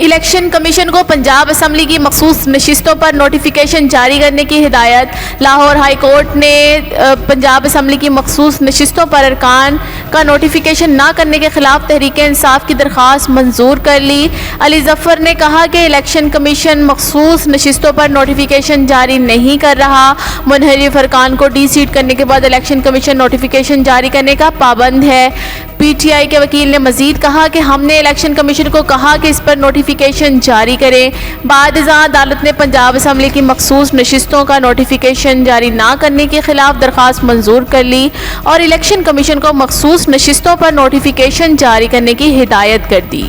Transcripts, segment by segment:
Election commission को Punjab assembly की मखसूस नशिस्तों पर नोटिफिकेशन जारी करने की हिदायत। लाहौर हाई कोर्ट ने पंजाब असम्बली की मखसूस नशिस्तों पर अरकान का नोटिफिकेशन ना करने के खिलाफ तहरीक इंसाफ की दरख्वास्त मंजूर कर ली। अली जफ़र ने कहा कि इलेक्शन कमीशन मखसूस नशिस्तों पर नोटिफिकेशन जारी नहीं कर रहा। मुनहरिफ अरकान को डी सीट करने के बाद इलेक्शन कमीशन नोटिफिकेशन जारी करने का पाबंद है। पीटीआई के वकील ने मजीद कहा कि हमने इलेक्शन कमीशन को कहा कि इस पर नोटिफिकेशन जारी करें। बाद अदालत ने पंजाब असम्बली की मखसूस नशिस्तों का नोटिफिकेशन जारी ना करने के खिलाफ दरख्वास्त मंजूर कर ली और इलेक्शन कमीशन को मखसूस नशिस्तों पर नोटिफिकेशन जारी करने की हिदायत कर दी।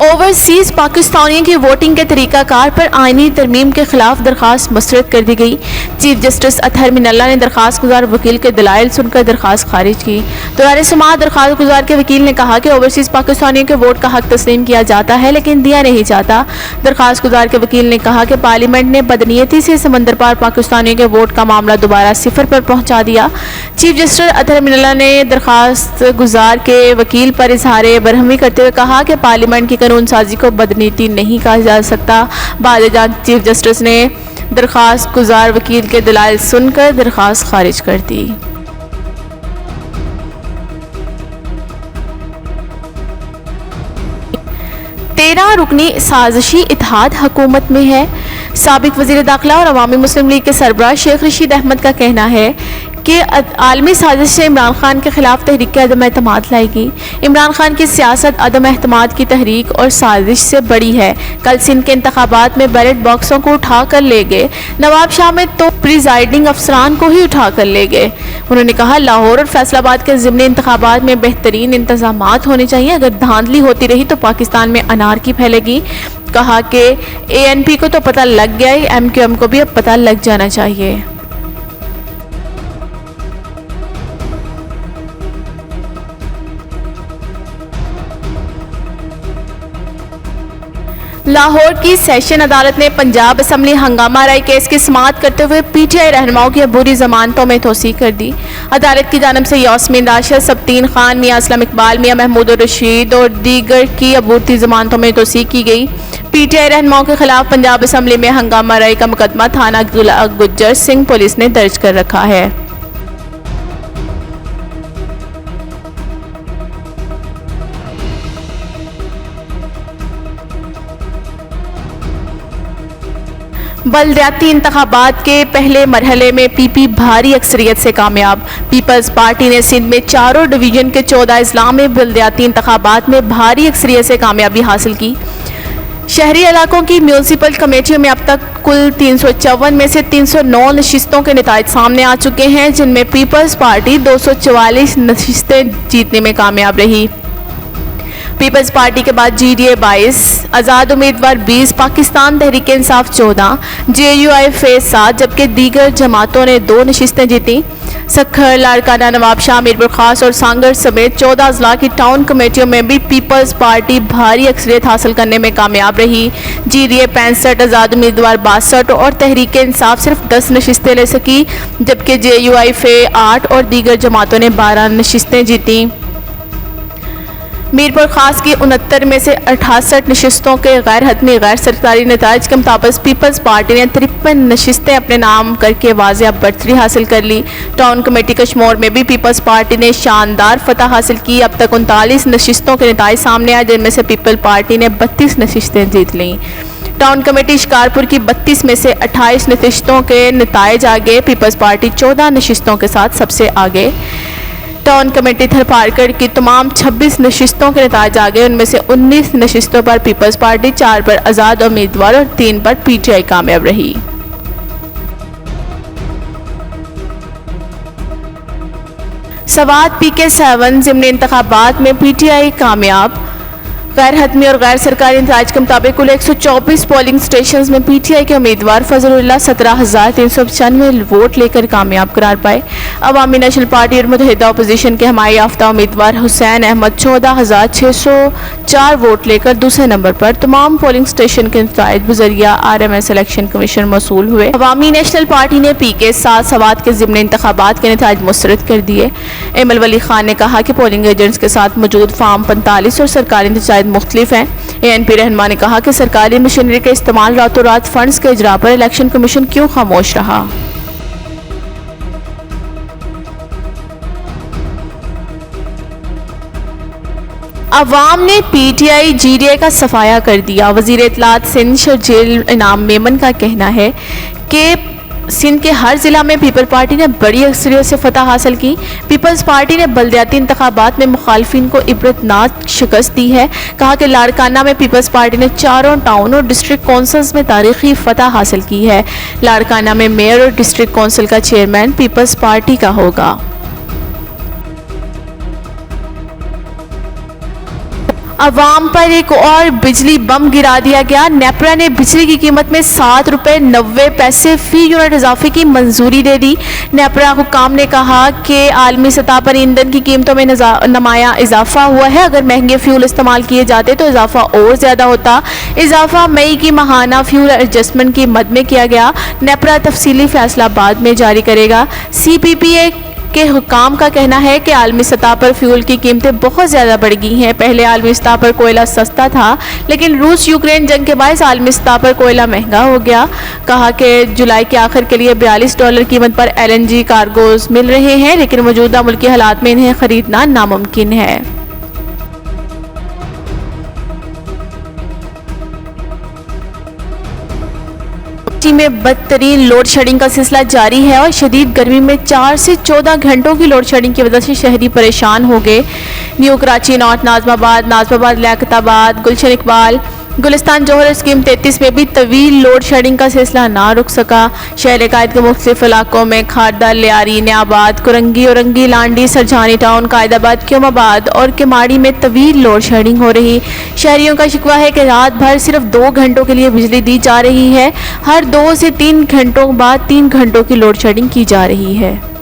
ओवरसीज पाकिस्तानियों की वोटिंग के तरीक़ाकार पर आईनी तरमीम के खिलाफ दरख्वास्त मुस्तरद कर दी गई। चीफ जस्टिस अतहर मिनल्ला ने दरख्वास्त गुजार वकील के दलाइल सुनकर दरख्वास्त खारिज की। दौरान समाअत दरख्वास्त गुजार के वकील ने कहा कि ओवरसीज पाकिस्तानियों के वोट का हक तस्लीम किया जाता है लेकिन दिया नहीं जाता। दरख्वास्त गुजार के वकील ने कहा कि पार्लियामेंट ने बदनीयती से समंदर पार पाकिस्तानियों के वोट का मामला दोबारा सिफर पर पहुँचा दिया। चीफ जस्टिस अतहर मिनल्ला ने दरख्वास्त गुजार के वकील पर इजहार बरहमी करते हुए कहा कि पार्लियामेंट की कानून साजी को बदनीति नहीं कहा जा सकता। बाद चीफ जस्टिस ने दरख्वास्त गुजार वकील के दलाइल सुनकर दरख्वास्त खारिज कर दी। तेरह रुकनी साजिशी इत्तेहाद हुकूमत में है। साबिक वज़ीर दाखिला और अवामी मुस्लिम लीग के सरबराह शेख रशीद अहमद का कहना है कि आलमी साजिश से इमरान खान के खिलाफ तहरीक अदम एतमाद लाएगी। इमरान खान की सियासत अदम एतमाद की तहरीक और साजिश से बड़ी है। कल सिंध के इंतखाबात में बैलेट बॉक्सों को उठा कर ले गए। नवाब शाह में तो प्रिजाइडिंग अफसरान को ही उठा कर ले गए। उन्होंने कहा लाहौर और फैसलाबाद के ज़िमनी इंतखाबात में बेहतरीन इंतजामात होने चाहिए। अगर धांधली होती रही तो पाकिस्तान में अनारकी फैलेगी। कहा कि ANP को तो पता लग गया है, MQM को भी अब पता लग जाना चाहिए। लाहौर की सेशन अदालत ने पंजाब असम्बली हंगामा राय केस की समाअत करते हुए PTI रहनुमाओं की अबूरी जमानतों में तोसी कर दी। अदालत की जानिब से यास्मीन राशिद, सबतीन खान, मियां असलम इकबाल, मियां महमूद रशीद और दीगर की अबूरी जमानतों में तोसी की गई। PTI रहनुमाओं के खिलाफ पंजाब असम्बली में हंगामा राय का मुकदमा थाना गुज्जर सिंह पुलिस ने दर्ज कर रखा है। बलदियाती इंतखाबात के पहले मरहले में PP भारी अक्सरियत से कामयाब। पीपल्स पार्टी ने सिंध में चारों डिवीजन के 14 अजला में बलदियाती इंतखाबात में भारी अक्सरियत से कामयाबी हासिल की। शहरी इलाकों की म्यूनसिपल कमेटियों में अब तक कुल 354 में से 309 नशिस्तों के नताइज सामने आ चुके हैं, जिनमें पीपल्स पार्टी 244 नशिस्तें जीतने में कामयाब रही। पीपल्स पार्टी के बाद GDA 22, आज़ाद उम्मीदवार 20, पाकिस्तान तहरीक इंसाफ 14, JUI फेज 7, जबकि दीगर जमातों ने 2 नशिस्तें जीती। सखर, लाड़काना, नवाब शाह, मीरपुर खास और सांगर समेत 14 अजला की टाउन कमेटियों में भी पीपल्स पार्टी भारी अक्सरियत हासिल करने में कामयाब रही। GDA 65, आज़ाद उम्मीदवार 62 और तहरीक इंसाफ सिर्फ 10 नशिस्तें ले सकी, जबकि JUI फे 8 और दीगर जमातों ने 12 नशिस्तें जीती। मीरपुर खास की 69 में से 68 नशिस्तों के गैर हतमी गैर सरकारी नताइज के मुताबिक पीपल्स पार्टी ने 53 नशिस्तें अपने नाम करके वाज़िया बढ़तरी हासिल कर ली। टाउन कमेटी कश्मोर में भी पीपल्स पार्टी ने शानदार फतह हासिल की। अब तक 39 नशिस्तों के नताइज सामने आए, जिनमें से पीपल पार्टी ने 32 नशिस्तें जीत लीं। टाउन कमेटी शिकारपुर की 32 में से 28 नशिस्तों के नताइज आगे, पीपल्स पार्टी 14 नशिस्तों के साथ सबसे आगे। टाउन कमेटी थरपारकर की तमाम 26 नशिस्तों के नताइज आ गए। उनमें से 19 नशिस्तों पर पीपल्स पार्टी, 4 पर आज़ाद उम्मीदवार और 3 पर PTI कामयाब रही। सवात PK7 ज़िमनी इंतखाबात में PTI कामयाब। गैर हतमी और गैर सरकारी नताइज के मुताबिक कुल 124 पोलिंग स्टेशन में PTI के उम्मीदवार फजलुल्लाह 17,395 वोट लेकर कामयाब करार पाए। अवामी नेशनल पार्टी और मुत्तहिदा अपोजिशन के हमारे याफ्ता उम्मीदवार हुसैन अहमद 14,604 वोट लेकर दूसरे नंबर पर तमाम पोलिंग स्टेशन के नताइज बजरिया RMS इलेक्शन कमीशन मौसूल हुए। अवामी नेशनल पार्टी ने पी के 7 सवात के ज़िम्नी इंतखाबात के नताइज मुस्तरद कर दिए। एमल वली खान ने कहा कि पोलिंग एजेंट्स के साथ मौजूद फार्म 45 और सरकारी नताइज मुख्तलिफ हैं। ANP रहनुमा ने कहा कि सरकारी मशीनरी के इस्तेमाल रातों रात फंड्स के इजरा पर इलेक्शन कमीशन क्यों खामोश रहा। अवाम ने PTI GDA का सफाया कर दिया। वज़ीर इत्तलात सिंध शर्जील इनाम मेमन का कहना है कि सिंध के हर ज़िला में पीपल पार्टी ने बड़ी अक्सरियत से फतह हासिल की। पीपल्स पार्टी ने बल्दियाती इंतखाबात में मुखालफिन को इबरतनाक शिकस्त दी है। कहा कि लाड़काना में पीपल्स पार्टी ने चारों टाउन और डिस्ट्रिक्ट कौंसल्स में तारीखी फतह हासिल की है। लाड़काना में मेयर और डिस्ट्रिक्ट कौंसिल का चेयरमैन पीपल्स पार्टी का होगा। अवाम पर एक और बिजली बम गिरा दिया गया। नेपरा ने बिजली की कीमत में 7 रुपये 90 पैसे फी यूनिट इजाफे की मंजूरी दे दी। नेपरा हुकाम ने कहा कि आलमी सतह पर ईंधन की कीमतों में नमाया इजाफा हुआ है। अगर महंगे फ्यूल इस्तेमाल किए जाते तो इजाफा और ज़्यादा होता। इजाफा मई की माहाना फ्यूल एडजस्टमेंट की मद में किया गया। नेपरा तफसीली फैसला बाद में जारी करेगा। CPPA के हुकाम का कहना है कि आलमी सतह पर फ्यूल की कीमतें बहुत ज़्यादा बढ़ गई हैं। पहले आलमी सतह पर कोयला सस्ता था, लेकिन रूस यूक्रेन जंग के बायस आलमी सतह पर कोयला महंगा हो गया। कहा कि जुलाई के आखिर के लिए $42 कीमत पर LNG कार्गोज मिल रहे हैं, लेकिन मौजूदा मुल्की हालात में इन्हें खरीदना नामुमकिन है। में बदतरीन लोड शेडिंग का सिलसिला जारी है और शदीद गर्मी में 4 से 14 घंटों की लोड शेडिंग की वजह से शहरी परेशान हो गए। न्यू कराची, नॉर्थ नाजमाबाद, लियाकताबाद, गुलशन इकबाल, गुलिस्तान जौहर स्कीम 33 में भी तवील लोड शेडिंग का सिलसिला ना रुक सका। शहर कायद के मुख्तलिफ इलाकों में खारदा, लियारी, न्याबाद, कुरंगी, औरंगी, लांडी, सरजानी टाउन, कायदाबाद, क्योमाबाद और केमाड़ी में तवील लोड शेडिंग हो रही। शहरियों का शिकवा है कि रात भर सिर्फ 2 घंटों के लिए बिजली दी जा रही है। हर 2 से 3 घंटों बाद 3 घंटों की लोड शेडिंग की जा रही है।